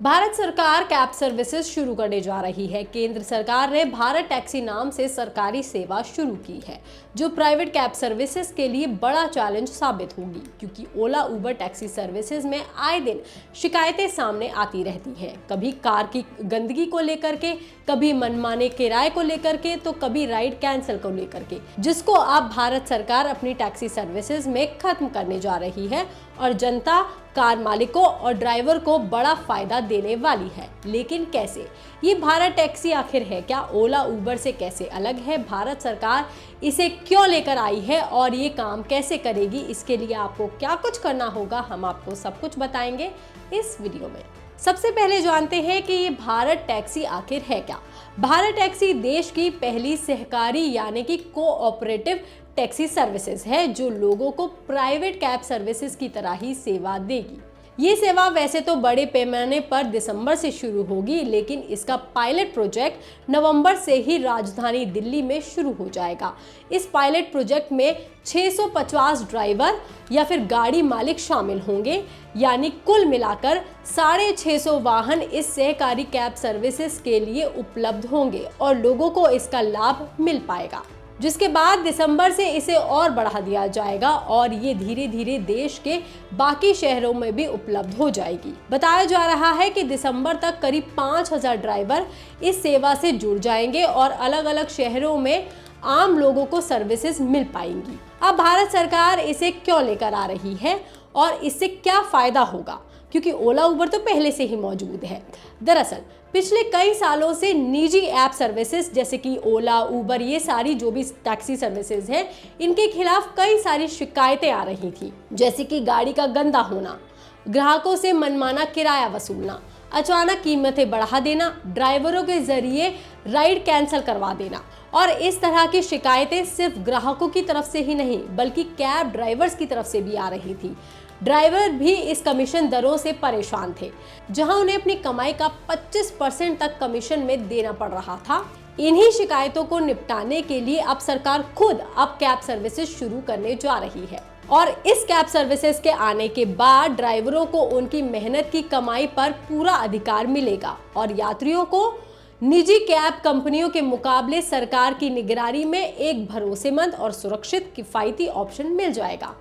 भारत सरकार cab services शुरू करने जा रही है। केंद्र सरकार ने भारत टैक्सी नाम से सरकारी सेवा शुरू की है, जो प्राइवेट कैब सर्विसेज के लिए बड़ा चैलेंज साबित होगी, क्योंकि ओला उबर टैक्सी सर्विसेज में आए दिन शिकायतें सामने आती रहती हैं। कभी कार की गंदगी को लेकर के, कभी मनमाने किराए को लेकर के, तो कभी राइड कैंसिल को लेकर के, जिसको अब भारत सरकार अपनी टैक्सी सर्विसेज में खत्म करने जा रही है और जनता, कार मालिकों और ड्राइवर को बड़ा फायदा देने वाली है। लेकिन कैसे? ये भारत टैक्सी आखिर है क्या? ओला उबर से कैसे अलग है? भारत सरकार इसे क्यों लेकर आई है और ये काम कैसे करेगी? इसके लिए आपको क्या कुछ करना होगा, हम आपको सब कुछ बताएंगे इस वीडियो में। सबसे पहले जानते हैं कि ये भारत टैक्सी आखिर है क्या। भारत टैक्सी देश की पहली सहकारी यानी कि कोऑपरेटिव टैक्सी सर्विसेज है, जो लोगों को प्राइवेट कैब सर्विसेज की तरह ही सेवा देगी। ये सेवा वैसे तो बड़े पैमाने पर दिसंबर से शुरू होगी, लेकिन इसका पायलट प्रोजेक्ट नवंबर से ही राजधानी दिल्ली में शुरू हो जाएगा। इस पायलट प्रोजेक्ट में 650 ड्राइवर या फिर गाड़ी मालिक शामिल होंगे, यानी कुल मिलाकर 650 वाहन इस सहकारी कैब सर्विसेज के लिए उपलब्ध होंगे और लोगों को इसका लाभ मिल पाएगा, जिसके बाद दिसंबर से इसे और बढ़ा दिया जाएगा और ये धीरे धीरे देश के बाकी शहरों में भी उपलब्ध हो जाएगी। बताया जा रहा है कि दिसंबर तक करीब 5000 ड्राइवर इस सेवा से जुड़ जाएंगे और अलग अलग शहरों में आम लोगों को सर्विसेज मिल पाएंगी। अब भारत सरकार इसे क्यों लेकर आ रही है और इससे क्या फायदा होगा, क्योंकि ओला उबर तो पहले से ही मौजूद है। दरअसल पिछले कई सालों से निजी ऐप सर्विसेज जैसे कि ओला, उबर, ये सारी जो भी टैक्सी सर्विसेज हैं, इनके खिलाफ कई सारी शिकायतें आ रही थी, जैसे कि गाड़ी का गंदा होना, ग्राहकों से मनमाना किराया वसूलना, अचानक कीमतें बढ़ा देना, ड्राइवरों के जरिए राइड कैंसिल करवा देना। और इस तरह की शिकायतें सिर्फ ग्राहकों की तरफ से ही नहीं, बल्कि कैब ड्राइवर्स की तरफ से भी आ रही थी। ड्राइवर भी इस कमीशन दरों से परेशान थे, जहां उन्हें अपनी कमाई का 25% तक कमीशन में देना पड़ रहा था। इन्हीं शिकायतों को निपटाने के लिए अब सरकार खुद अब कैब सर्विसेज शुरू करने जा रही है और इस कैब सर्विसेज के आने के बाद ड्राइवरों को उनकी मेहनत की कमाई पर पूरा अधिकार मिलेगा और यात्रियों को निजी कैब कंपनियों के मुकाबले सरकार की निगरानी में एक भरोसेमंद और सुरक्षित किफायती ऑप्शन मिल जाएगा।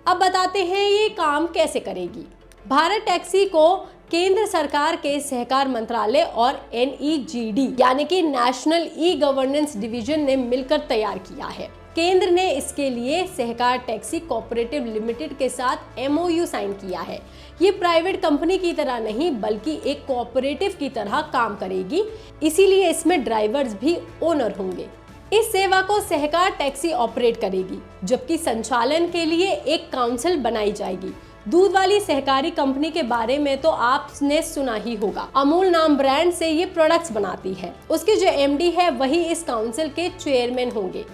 अब बताते हैं ये काम कैसे करेगी। भारत टैक्सी को केंद्र सरकार के सहकार मंत्रालय और NEGD यानी कि नेशनल ई गवर्नेंस डिवीजन ने मिलकर तैयार किया है। केंद्र ने इसके लिए सहकार टैक्सी कोऑपरेटिव लिमिटेड के साथ MOU साइन किया है। ये प्राइवेट कंपनी की तरह नहीं, बल्कि एक कोऑपरेटिव की तरह काम करेगी, इसीलिए इसमें ड्राइवर्स भी ओनर होंगे। इस सेवा को सहकार टैक्सी ऑपरेट करेगी, जबकि संचालन के लिए एक काउंसिल बनाई जाएगी। दूध वाली सहकारी कंपनी के बारे में तो आपने सुना ही होगा। अमूल नाम ब्रांड से ये प्रोडक्ट्स बनाती है। उसके जो MD है वही इस काउंसिल के चेयरमैन होंगे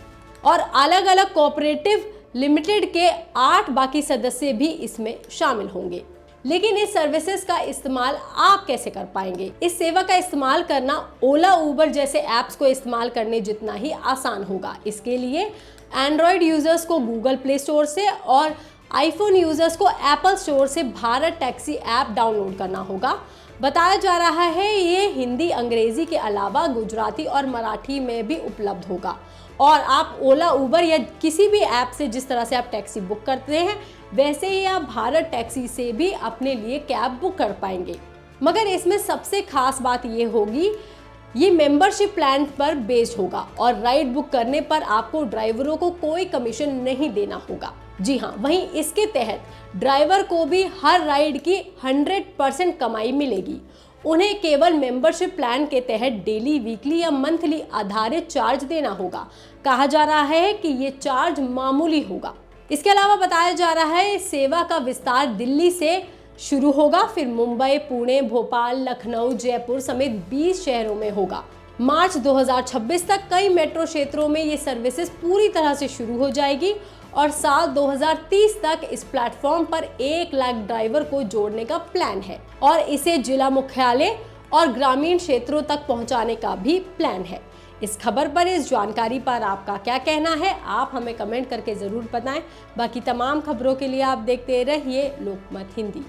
और अलग अलग कोऑपरेटिव लिमिटेड के 8 बाकी सदस्य भी इसमें शामिल होंगे। लेकिन इस सर्विसेज का इस्तेमाल आप कैसे कर पाएंगे? इस सेवा का इस्तेमाल करना ओला उबर जैसे ऐप्स को इस्तेमाल करने जितना ही आसान होगा। इसके लिए एंड्रॉयड यूजर्स को गूगल प्ले स्टोर से और आईफोन यूजर्स को एप्पल स्टोर से भारत टैक्सी ऐप डाउनलोड करना होगा। बताया जा रहा है ये हिंदी, अंग्रेजी के अलावा गुजराती और मराठी में भी उपलब्ध होगा और आप ओला, उबर या किसी भी ऐप से जिस तरह से आप टैक्सी बुक करते हैं, वैसे ही आप भारत टैक्सी से भी अपने लिए कैब बुक कर पाएंगे। मगर इसमें सबसे खास बात ये होगी, ये मेंबरशिप प्लान पर बेस्ड होगा और राइड बुक करने पर आपको ड्राइवरों को कोई कमीशन नहीं देना होगा। जी हाँ, वहीं इसके तहत ड्राइवर को भी हर राइड की 100% कमाई मिलेगी। उन्हें केवल मेंबरशिप प्लान के तहत डेली, वीकली या मंथली आधारित चार्ज देना होगा। कहा जा रहा है कि ये चार्ज मामूली होगा। इसके अलावा बताया जा रहा है इस सेवा का विस्तार दिल्ली से शुरू होगा, फिर मुंबई, पुणे, भोपाल, लखनऊ, जयपुर समेत 20 शहरों में होगा। मार्च 2026 तक कई मेट्रो क्षेत्रों में ये सर्विसेज पूरी तरह से शुरू हो जाएगी और साल 2030 तक इस प्लेटफॉर्म पर 1 लाख ड्राइवर को जोड़ने का प्लान है और इसे जिला मुख्यालय और ग्रामीण क्षेत्रों तक पहुंचाने का भी प्लान है। इस खबर पर, इस जानकारी पर आपका क्या कहना है, आप हमें कमेंट करके ज़रूर बताएं। बाकी तमाम खबरों के लिए आप देखते रहिए लोकमत हिंदी।